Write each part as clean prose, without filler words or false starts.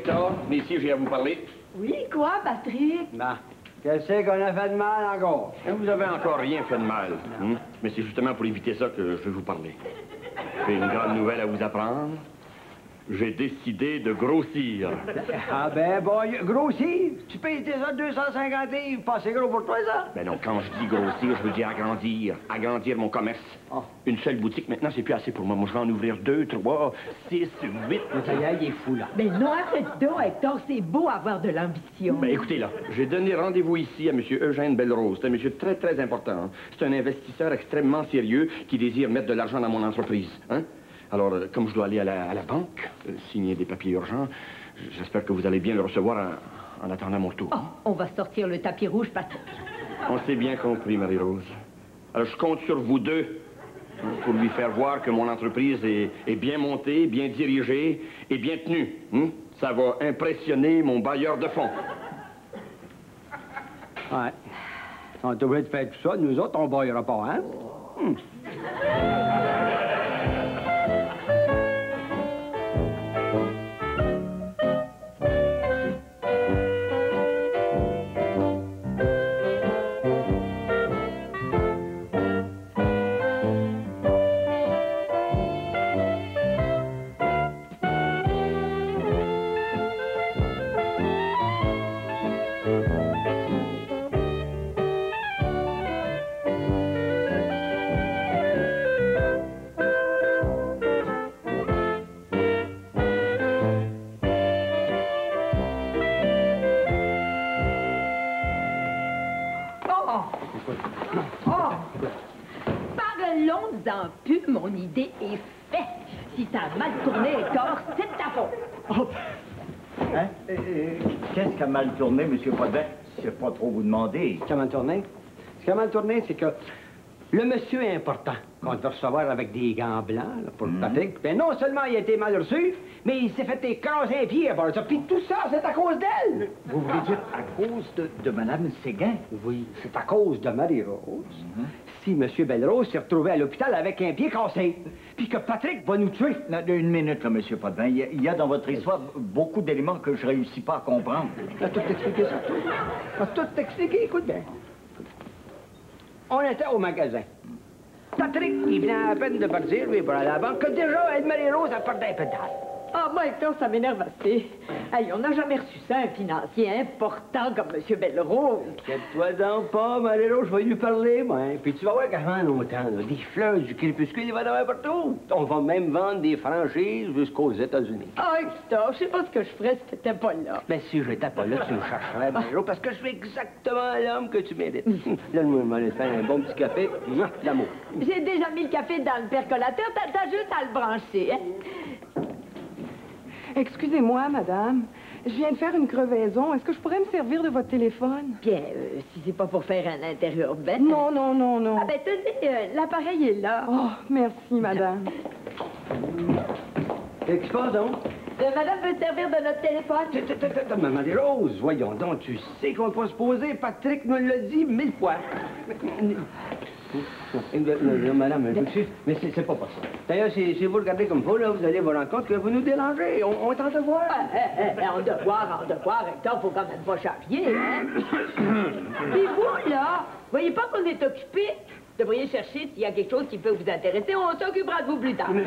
Hector, venez ici, j'ai à vous parler. Oui, quoi, Patrick? Ben, qu'est-ce qu'on a fait de mal encore? Vous avez encore rien fait de mal. Mais c'est justement pour éviter ça que je vais vous parler. J'ai une grande nouvelle à vous apprendre. J'ai décidé de grossir. Ah ben, bon, grossir? Tu payes tes autres 250 livres, pas assez gros pour toi, ça? Ben non, quand je dis grossir, je veux dire agrandir. Agrandir mon commerce. Oh. Une seule boutique, maintenant, c'est plus assez pour moi. Moi, je vais en ouvrir 2, 3, 6, 8. Ça y est, il est fou, là. Mais non, arrête donc, Hector, c'est beau avoir de l'ambition. Ben écoutez, là, j'ai donné rendez-vous ici à M. Eugène Bellerose. C'est un monsieur très, très important. C'est un investisseur extrêmement sérieux qui désire mettre de l'argent dans mon entreprise. Hein? Alors, comme je dois aller à la banque, signer des papiers urgents, j'espère que vous allez bien le recevoir en attendant mon tour. Oh, on va sortir le tapis rouge, Patrick. On s'est bien compris, Marie-Rose. Alors, je compte sur vous deux pour lui faire voir que mon entreprise est bien montée, bien dirigée et bien tenue. Ça va impressionner mon bailleur de fonds. Ouais. On est obligé de faire tout ça. Nous autres, on ne baillera pas, hein? Parlons-en plus, mon idée est faite. Si ça a mal tourné, Hector, c'est de ta faute. Oh. Hein? Qu'est-ce qui a mal tourné, M. Potvin? C'est pas trop vous demander. Ce qui a mal tourné? Ce qui a mal tourné, c'est que le monsieur est important qu'on doit recevoir avec des gants blancs là, pour Patrick. Ben non seulement il a été mal reçu, mais il s'est fait écraser un pied à part ça. Puis tout ça, c'est à cause d'elle. Vous voulez dire à cause de Mme Séguin? Oui, c'est à cause de Marie-Rose. Si M. Bellerose s'est retrouvé à l'hôpital avec un pied cassé, puis que Patrick va nous tuer. Non, une minute, là, M. Potvin. Il y a dans votre histoire beaucoup d'éléments que je réussis pas à comprendre. On a tout expliqué ça, toi. On a tout expliqué, écoute bien. On était au magasin. Patrick, il venait à peine de partir, lui, pour aller à la banque, que déjà, Marie-Rose a perdu un pédale. Ah, moi, Hector, ça m'énerve assez. Hey, on n'a jamais reçu ça, un financier important comme M. Bellerose. Inquiète-toi donc pas, Marie-Rose, je vais lui parler, moi. Puis tu vas voir qu'avant longtemps, là, des fleurs du crépuscule, il va y en avoir partout. On va même vendre des franchises jusqu'aux États-Unis. Ah, Hector, je sais pas ce que je ferais si t'étais pas là. Mais si j'étais pas là, tu me chercherais, Marie-Rose, parce que je suis exactement l'homme que tu mérites. Donne-moi, je vais aller faire un bon petit café. L'amour. J'ai déjà mis le café dans le percolateur, t'as juste à le brancher, hein? Excusez-moi, madame. Je viens de faire une crevaison. Est-ce que je pourrais me servir de votre téléphone? Bien, si c'est pas pour faire un intérieur bête. Non, non, non, non. Ah, ben, tenez, l'appareil est là. Oh, merci, madame. Qu'est-ce qui se passe, donc? Madame veut servir de notre téléphone. Marie-Rose, voyons donc, tu sais qu'on peut se poser. Patrick nous l'a dit 1000 fois. Non, madame, je m'excuse, mais c'est pas possible. D'ailleurs, si vous regardez comme vous, là, vous allez vous rendre compte que vous nous dérangez. On est en devoir. En devoir, Hector, faut quand même pas charrier, hein? Puis vous, là, voyez pas qu'on est occupé? Vous devriez chercher s'il y a quelque chose qui peut vous intéresser. On s'occupera de vous plus tard. Regarde,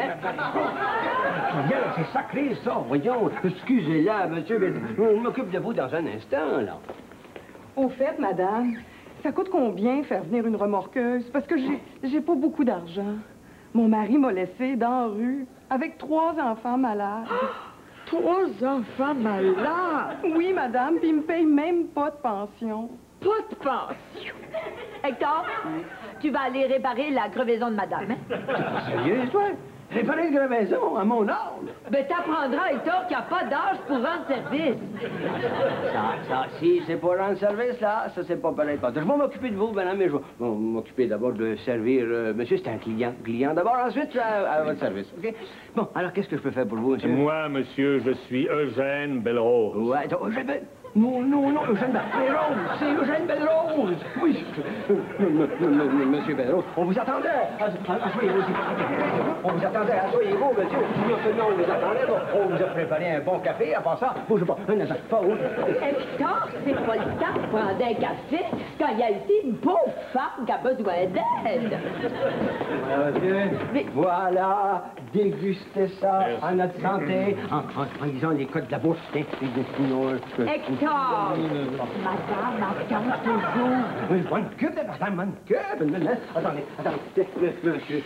c'est sacré, ça. Voyons, excusez-la, monsieur, mais je m'occupe de vous dans un instant, là. Au fait, madame, ça coûte combien faire venir une remorqueuse? Parce que j'ai pas beaucoup d'argent. Mon mari m'a laissé dans la rue avec 3 enfants malades. 3 enfants malades? Oui, madame, puis il me paye même pas de pension. Pas de pension? Hector, tu vas aller réparer la crevaison de madame, hein? Sérieux, toi? Réparer une crevaison à mon âge? Ben, t'apprendras, Hector, qu'il n'y a pas d'âge pour rendre service. Si c'est pour rendre service, là, ça, c'est pas pareil. Je vais m'occuper de vous, madame, mais je vais m'occuper d'abord de servir... monsieur, c'est un client d'abord, ensuite, à votre service, OK? Bon, alors, qu'est-ce que je peux faire pour vous, monsieur? Moi, monsieur, je suis Eugène Bellerose. Ouais, Non, Eugène Belrose, c'est Eugène Belrose. Oui, monsieur Belrose, on vous attendait. Asseyez-vous. On vous attendait, asseyez-vous, monsieur. Non seulement on vous attendait, on vous a préparé un bon café. À part ça, bougez pas. Un instant, pas où. Hector, c'est pas le temps de prendre un café quand il y a ici une pauvre femme qui a besoin d'aide. Voilà, monsieur. Voilà, dégustez ça en notre santé, en lisant les codes de la bourse. Hector! Madame attend toujours. Oui, bonne cube de madame, Attendez. Monsieur,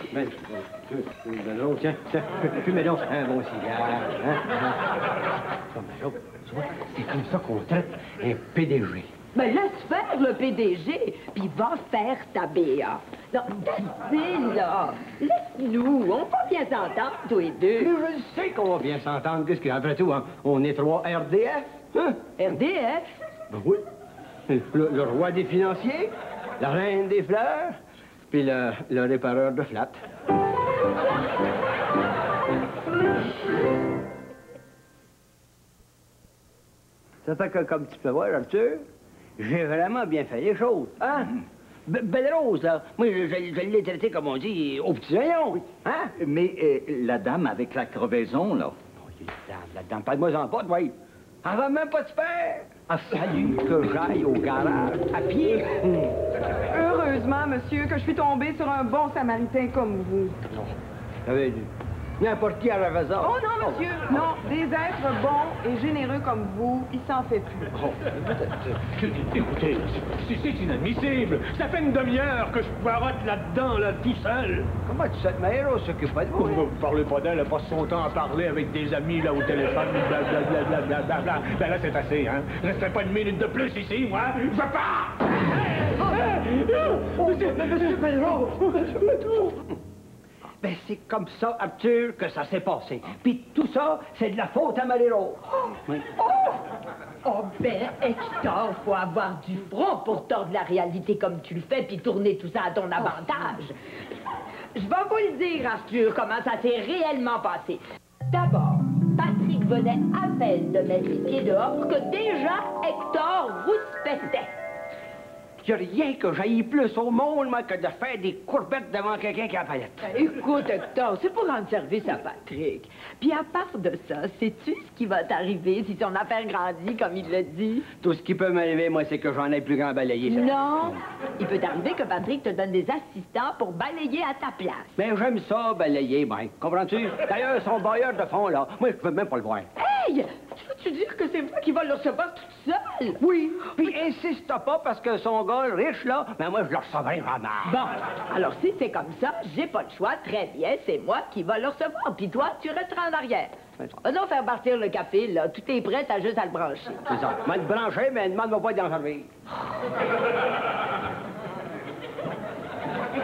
tiens, fumez donc un bon cigare. C'est comme ça qu'on traite un PDG. Mais laisse faire le PDG, puis va faire ta BA. Non, dis là. Laisse-nous, on va bien s'entendre, tous les deux. Mais je sais qu'on va bien s'entendre, qu'est-ce qu'après tout, hein, on est 3 RDF. Hein? RDF? Ben oui. Le roi des financiers, la reine des fleurs, puis le répareur de flat. Ça fait que, comme tu peux voir, Arthur, j'ai vraiment bien fait les choses. Hein? Belrose, là, moi, je l'ai traité, comme on dit, au petit rayon. Hein? Mais la dame avec la crevaison, là. Oh, la dame, parle-moi-en pas, oui. Elle va même pas te faire. Ah, salut, que j'aille au garage à pied. Heureusement, monsieur, que je suis tombée sur un bon samaritain comme vous. Non, j'avais dit. N'importe qui a la raison. Oh non, monsieur, non. Des êtres bons et généreux comme vous, il s'en fait plus. Écoutez, c'est inadmissible. Ça fait une demi-heure que je poirote là-dedans, là, tout seul. Comment tu sais que ma héros s'occupe pas de vous? Vous parlez pas d'elle, elle passe son temps à parler avec des amis, là, au téléphone, blablabla. Ben là, c'est assez, hein. Restez pas une minute de plus ici, moi. Je pars! Monsieur Belrose! Ben, c'est comme ça, Arthur, que ça s'est passé. Puis tout ça, c'est de la faute à Marie-Rose. Oui. Oh, ben, Hector, faut avoir du front pour tordre la réalité comme tu le fais, puis tourner tout ça à ton avantage. Je vais vous le dire, Arthur, comment ça s'est réellement passé. D'abord, Patrick venait à peine de mettre les pieds dehors pour que déjà Hector rouspétait. Il n'y a rien que j'aille plus au monde, moi, que de faire des courbettes devant quelqu'un qui a la palette. Écoute, Hector, c'est pour rendre service à Patrick. Puis à part de ça, sais-tu ce qui va t'arriver si ton affaire grandit, comme il le dit? Tout ce qui peut m'arriver, moi, c'est que j'en ai plus grand balayé. Ça. Non. Il peut t'arriver que Patrick te donne des assistants pour balayer à ta place. Ben, j'aime ça, balayer, ben. Comprends-tu? D'ailleurs, son bailleur de fond, là, moi, je veux même pas le voir. Hey! Tu veux dire que c'est moi qui va le recevoir toute seule? Oui. Puis insiste pas parce que son gars riche, là, ben moi, je le recevrai vraiment. Bon, alors si c'est comme ça, j'ai pas le choix. Très bien, c'est moi qui va le recevoir. Puis toi, tu resteras en arrière. Non, faire partir le café, là. Tout est prêt, t'as juste à le brancher. C'est ça. Moi, le brancher, mais demande-moi pas d'en servir.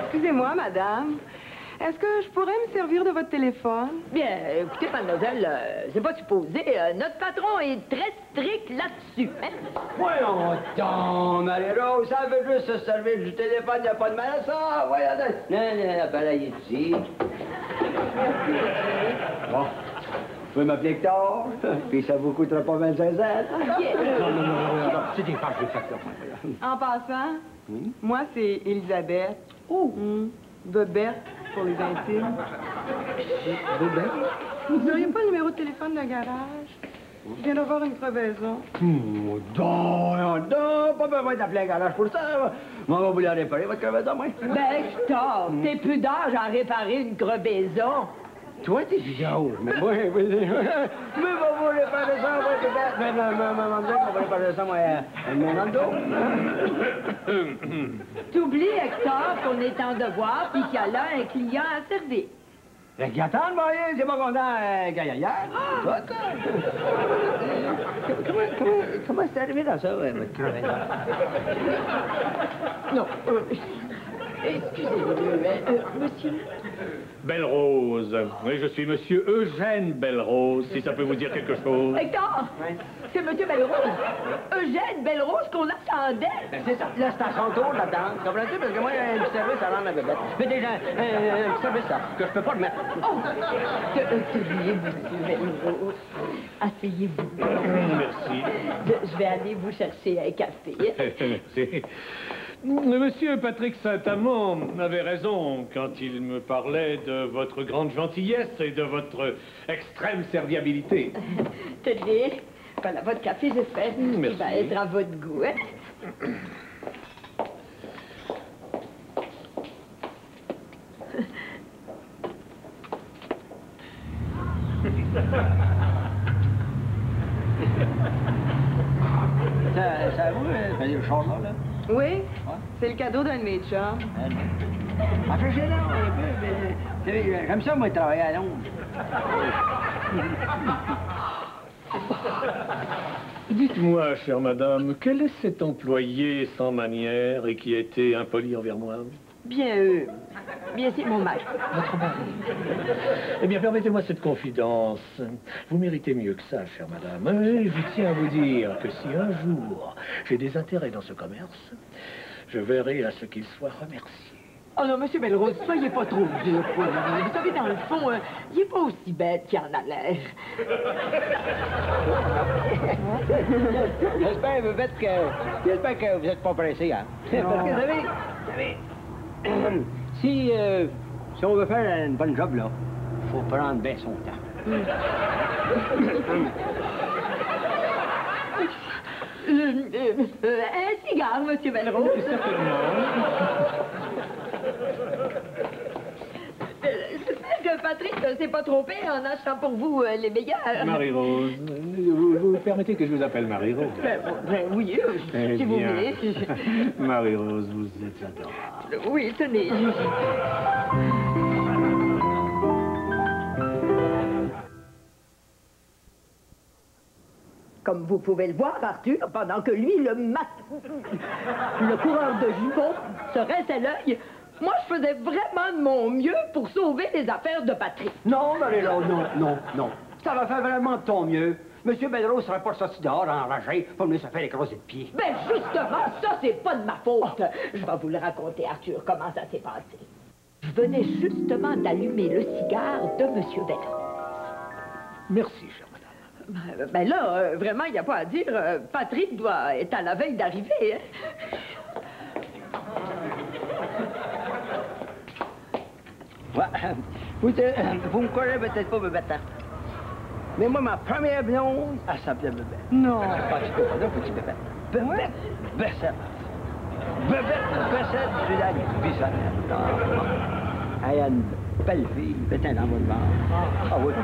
Excusez-moi, madame. Est-ce que je pourrais me servir de votre téléphone? Bien, écoutez, mademoiselle, c'est pas supposé. Notre patron est très strict là-dessus. Hein? Voyons donc, Marie-Rose, ça veut juste se servir du téléphone, y a pas de mal à ça. Voyons donc. Non, l'appareil est ici. Bon. Vous pouvez m'appeler Hector, puis ça vous coûtera pas 25 cents. Non. C'est des pages de facteurs. En passant, moi, c'est Elisabeth. Oh! Bebette, pour les intimes. Bebette? Vous n'auriez pas le numéro de téléphone de garage? Je viens d'avoir une crevaison. Non, pas besoin d'appeler un garage pour ça. Moi, on va vous la réparer, votre crevaison, moi. Ben, Hector, t'es plus d'âge à réparer une crevaison. Toi, t'es vieux, mais moi, mais va vous réparer ça, moi, peut-être. Mais on va réparer ça, moi, dans le dos. T'oublies, Hector, qu'on est en devoir puis qu'il y a là un client à servir. Le qui attend, moi, c'est pas content, gaillard. Comment c'est arrivé dans ça, votre crevaison? Non, Excusez-moi, monsieur. Belrose. Oui, je suis monsieur Eugène Belrose, si ça peut vous dire quelque chose. Hector, c'est monsieur Belrose. Eugène Belrose qu'on attendait. Ben, c'est ça. Là, c'est à son tour là-dedans. Comprends-tu? Parce que moi, un petit service à rendre à bébête. Mais déjà, un petit service là, que je peux pas le mettre. Oh, tenez, monsieur Belrose. Asseyez-vous. Merci. Je vais aller vous chercher un café. Merci. Monsieur Patrick Saint-Amand avait raison quand il me parlait de votre grande gentillesse et de votre extrême serviabilité. Tenez, voilà votre café, j'espère qu'il Merci. va être à votre goût. Hein? Ça vous, le char là? Oui, c'est le cadeau d'un de mes chums. Rafraîchis-le un peu. J'aime ça, moi, travailler à Londres. Dites-moi, chère madame, quel est cet employé sans manière et qui a été impoli envers moi? Bien, c'est mon mari. Votre mari. Eh bien, permettez-moi cette confidence. Vous méritez mieux que ça, chère madame. Et je tiens à vous dire que si un jour j'ai des intérêts dans ce commerce, je verrai à ce qu'il soit remercié. Oh non, monsieur Belrose, soyez pas trop dur pour lui. Vous savez, dans le fond, il est pas aussi bête qu'il en a l'air. J'espère, que vous n'êtes pas pressé, hein? Parce que, vous savez, si on veut faire une bonne job, là, faut prendre bien son temps. Un cigare, monsieur Belrose. J'espère que Patrick ne s'est pas trompé en achetant pour vous les meilleurs. Marie-Rose, vous permettez que je vous appelle Marie-Rose? Ben oui, si vous voulez. Marie-Rose, vous êtes adorable. Oui, tenez. Comme vous pouvez le voir, Arthur, pendant que lui, le coureur de jupons, se rinçait l'œil, moi, je faisais vraiment de mon mieux pour sauver les affaires de Patrick. Non, Marie-Rose, non. Ça va faire vraiment de ton mieux. Monsieur Belrose serait pas sorti dehors enragé pour venir se faire écraser de pied. Ben justement, ça, c'est pas de ma faute. Je vais vous le raconter, Arthur, comment ça s'est passé. Je venais justement d'allumer le cigare de monsieur Belrose. Merci, chère madame. Ben là, vraiment, il n'y a pas à dire. Patrick doit être à la veille d'arriver. Hein? Ouais, vous me croirez peut-être pas, Bébête. Mais moi, ma première blonde, elle s'appelait Bébête. Non. Pas du tout, là, petit Bébête. Bébête Bessette. Bébête Bessette du lac Bissonnette. Elle a une belle fille, peut-être dans votre ventre. Ah oui.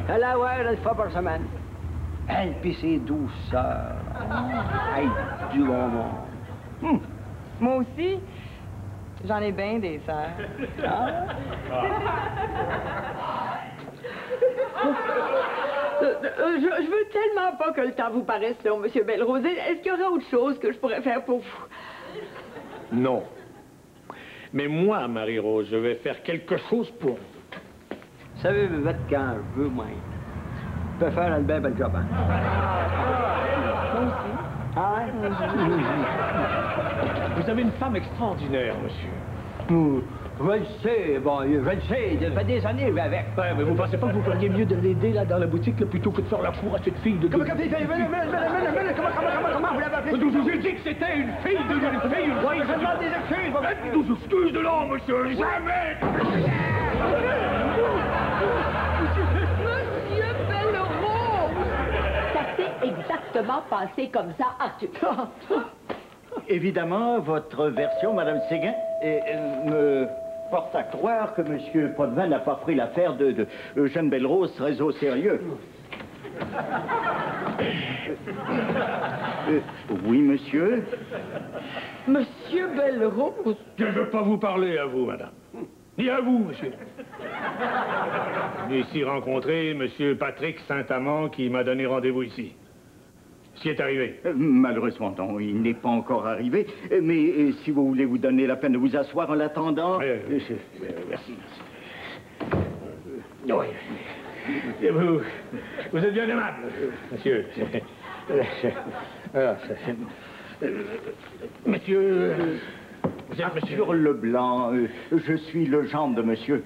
Elle a ouais, une fois par semaine. Elle pis ses 12 sœurs. Hey, du bon monde. Moi aussi, j'en ai bien des sœurs. Je veux tellement pas que le temps vous paraisse long, monsieur Belrose. Est-ce qu'il y aurait autre chose que je pourrais faire pour vous? Non. Mais moi, Marie-Rose, je vais faire quelque chose pour vous. Vous savez, Bébête, quand je veux, moi, je peux faire un bien bel job, hein? Moi aussi. Ah ouais? Vous avez une femme extraordinaire, monsieur. Je le sais, bon, je le sais, ça fait des années que je vais avec. Ouais, mais vous pensez pas que vous feriez mieux de l'aider, là, dans la boutique, là, plutôt que de faire la cour à cette fille de... Comment vous l'avez appelé? Je vous ai dit que c'était une fille de... Oui, je demande des excuses, Des excuses de là, monsieur, jamais! Monsieur Belrose! Ça s'est exactement passé comme ça, Arthur. Évidemment, votre version, Madame Séguin, me porte à croire que M. Potvin n'a pas pris l'affaire de Eugène Belrose très au sérieux. Oui, monsieur? Monsieur Belrose? Je ne veux pas vous parler à vous, madame. Ni à vous, monsieur. J'ai ici rencontré M. Patrick Saint-Amand qui m'a donné rendez-vous ici. ce qui est arrivé? Malheureusement, non, il n'est pas encore arrivé. Mais si vous voulez vous donner la peine de vous asseoir en l'attendant... Merci. Oui. Et vous êtes bien aimable, monsieur. Monsieur... Vous êtes monsieur Arthur Leblanc, je suis le gendre de monsieur.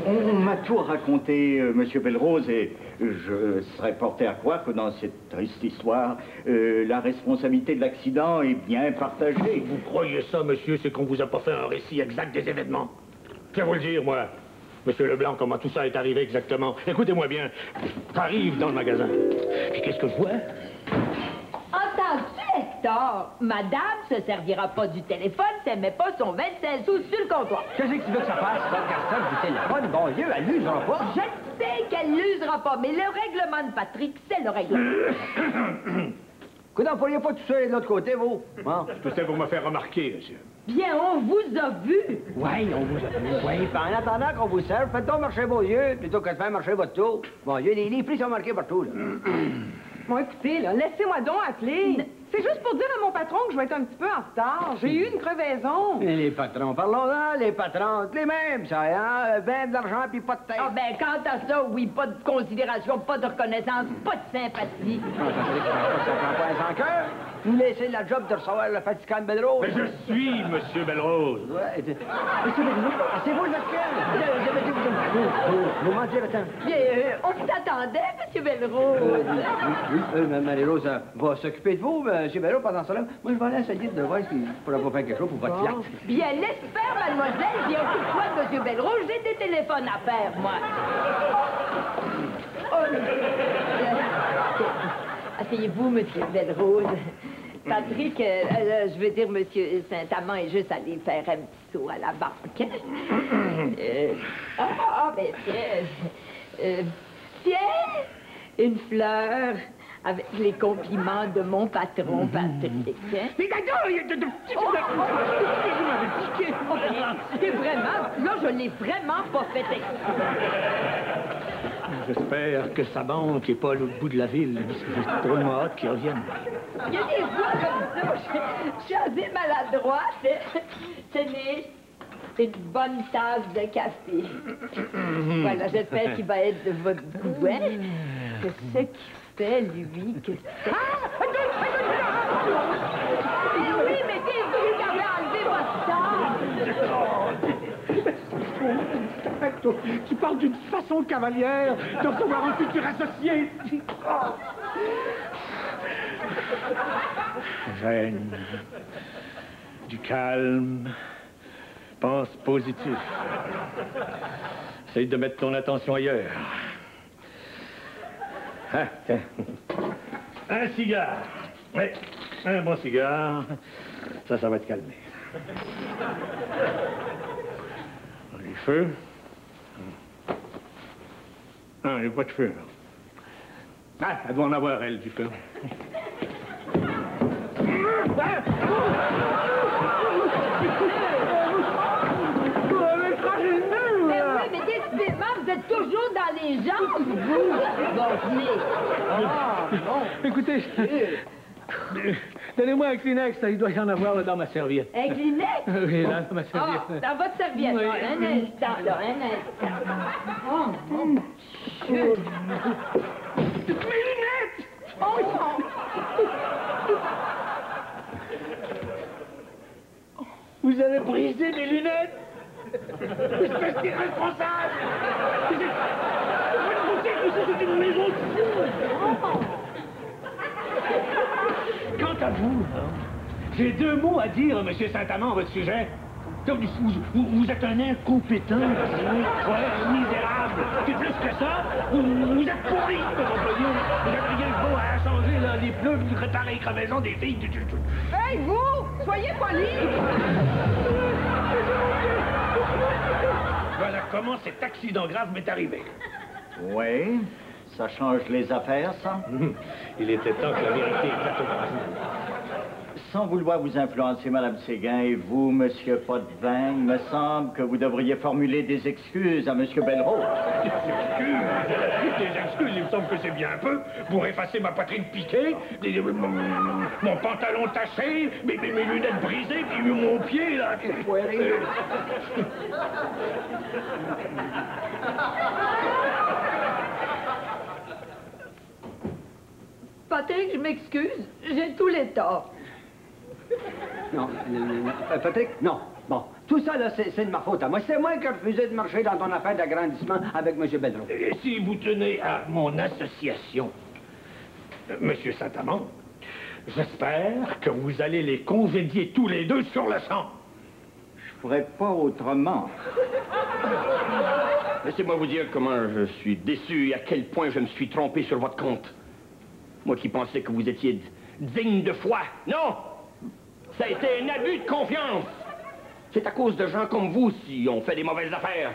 On m'a tout raconté, monsieur Belrose, et je serais porté à croire que dans cette triste histoire, la responsabilité de l'accident est bien partagée. Vous croyez ça, monsieur, c'est qu'on vous a pas fait un récit exact des événements? Je vais vous le dire, moi. Monsieur Leblanc, comment tout ça est arrivé exactement? Écoutez-moi bien. J'arrive dans le magasin. Puis qu'est-ce que je vois? Entends-tu, Hector? Madame se servira pas du téléphone si elle met pas son 25 sous sur le comptoir. Qu'est-ce que tu veux que ça fasse? Ça regarde ça du téléphone, bon Dieu, elle l'usera pas. Je sais qu'elle l'usera pas, mais le règlement de Patrick, c'est le règlement. Écoute, vous pourriez pas tout seul de l'autre côté, vous? Bon. Peut-être pour me faire remarquer, monsieur. Bien, on vous a vu. Oui, on vous a vu. Oui, puis en attendant qu'on vous serve, faites donc marcher vos yeux plutôt que de faire marcher votre tour. Bon Dieu, les prix sont marqués partout, là. Bon, écoutez, là, laissez-moi donc appeler. C'est juste pour dire à mon patron que je vais être un petit peu en retard. J'ai eu une crevaison. Et les patrons, parlons-en, les patrons, les mêmes, ça, hein? Ben de l'argent puis pas de tête. Ah ben, quant à ça, oui, pas de considération, pas de reconnaissance, pas de sympathie. Ça prend pas un sans cœur. Vous laissez la job de recevoir le fatigant Belrose. Mais je suis monsieur Belrose. Ouais, Monsieur Belrose, c'est vous le vous m'en dire, attends. Bien, on vous attendait, monsieur Belrose. Oui, Mme Marie-Rose va s'occuper de vous, monsieur Belrose, pendant ce temps-là. Moi, je vais aller essayer de voir s'il pourra pas faire quelque chose pour votre fiac. Bien, laisse faire, mademoiselle, bien occupe-toi de monsieur Belrose, j'ai des téléphones à faire, moi. Asseyez-vous, monsieur Belrose. Patrick, je veux dire, monsieur Saint-Amand est juste allé faire un petit saut à la banque. Ben tiens. Tiens, une fleur avec les compliments de mon patron, Patrick. Mais d'accord, vous m'avez piqué. C'est vraiment, là, je l'ai vraiment pas fait exprès. J'espère que sa banque n'est pas à l'autre bout de la ville, parce que j'ai vraiment hâte qu'il revienne. Il y a des fois comme ça, je suis assez maladroite. Tenez, une bonne tasse de café. Voilà, j'espère qu'il va être de votre goût, hein? Qu'est-ce qu'il fait, lui? Mais oui, mais c'est vous qui avez enlevé votre tasse! Tu parles d'une façon cavalière de recevoir un futur associé. Reine, du calme, pense positif. Essaye de mettre ton attention ailleurs. Ah, tiens. Un cigare. Oui, un bon cigare. Ça va te calmer. Les feux. Ah, il n'y a pas de feu. Ah, elle doit en avoir, elle, du feu. Mais oui, mais décidément, vous êtes toujours dans les jambes, vous. Bon, venez. Écoutez, donnez-moi un Kleenex, il doit y en avoir là, dans ma serviette. Un Kleenex? Oui, là, dans ma serviette. Ah, dans votre serviette. Oui. Un instant, là, un instant. Oh, mon Dieu. Mes lunettes! Oh, non. Vous avez brisé mes lunettes! Espèce d'irresponsable! C'est une maison de fous! Quant à vous, j'ai deux mots à dire, monsieur Saint-Amand, à votre sujet. Vous êtes un incompétent, un misérable. Puis plus que ça, vous êtes pourri, votre employé. Vous êtes rien que beau à changer là, les pneus, vous réparez les crevaisons des filles. Hey, vous! Soyez polis! Voilà comment cet accident grave m'est arrivé. Oui, ça change les affaires, ça. Il était temps que la vérité éclate au grand jour. sans vouloir vous influencer, Madame Séguin, et vous, Monsieur Potvin, il me semble que vous devriez formuler des excuses à Monsieur Belrose. Des excuses, il me semble que c'est bien un peu pour effacer ma poitrine piquée, mon pantalon taché, mes lunettes brisées, puis mon pied, là. Patrick, je m'excuse, j'ai tous les torts. Non, Patrick, non. Bon, tout ça, là, c'est de ma faute à moi. C'est moi qui ai refusé de marcher dans ton affaire d'agrandissement avec M. Belrose. Et si vous tenez à mon association, Monsieur Saint-Amand, j'espère que vous allez les congédier tous les deux sur le champ. Je ferais pas autrement. Laissez-moi vous dire comment je suis déçu et à quel point je me suis trompé sur votre compte. Moi qui pensais que vous étiez digne de foi. Non! Ça a été un abus de confiance. C'est à cause de gens comme vous si on fait des mauvaises affaires.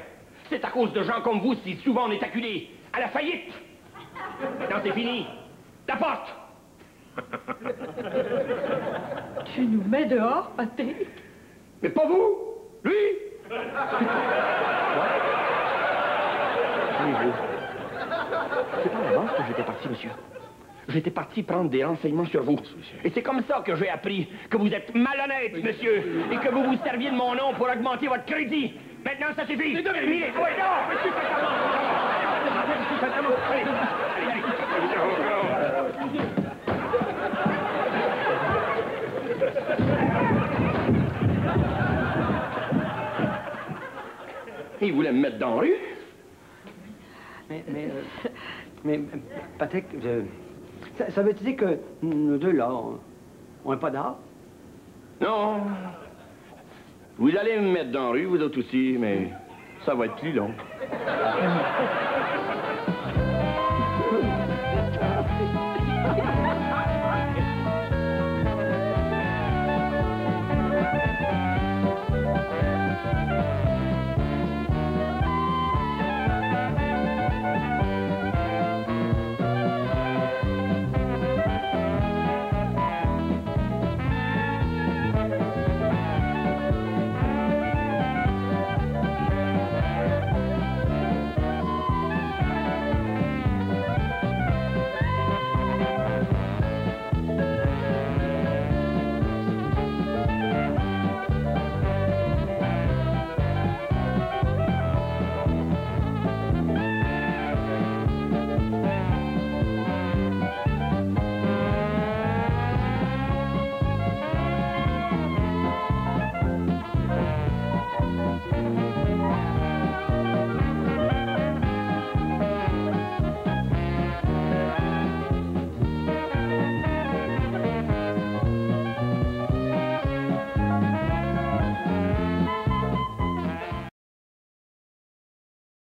C'est à cause de gens comme vous si souvent on est acculé à la faillite. Maintenant, c'est fini. La porte! Tu nous mets dehors, Patrick? Mais pas vous! Lui! C'est pas à la banque que j'étais parti, monsieur. J'étais parti prendre des renseignements sur vous. Et c'est comme ça que j'ai appris que vous êtes malhonnête, monsieur, et que vous vous serviez de mon nom pour augmenter votre crédit. Maintenant, ça suffit. C'est terminé. Oui, non, monsieur Saint-Amand. Allez, il voulait me mettre dans la rue. Mais Patrick, ça veut dire que nous deux, là, on n'est pas d'art? Non. Vous allez me mettre dans la rue, vous autres aussi, mais ça va être plus long.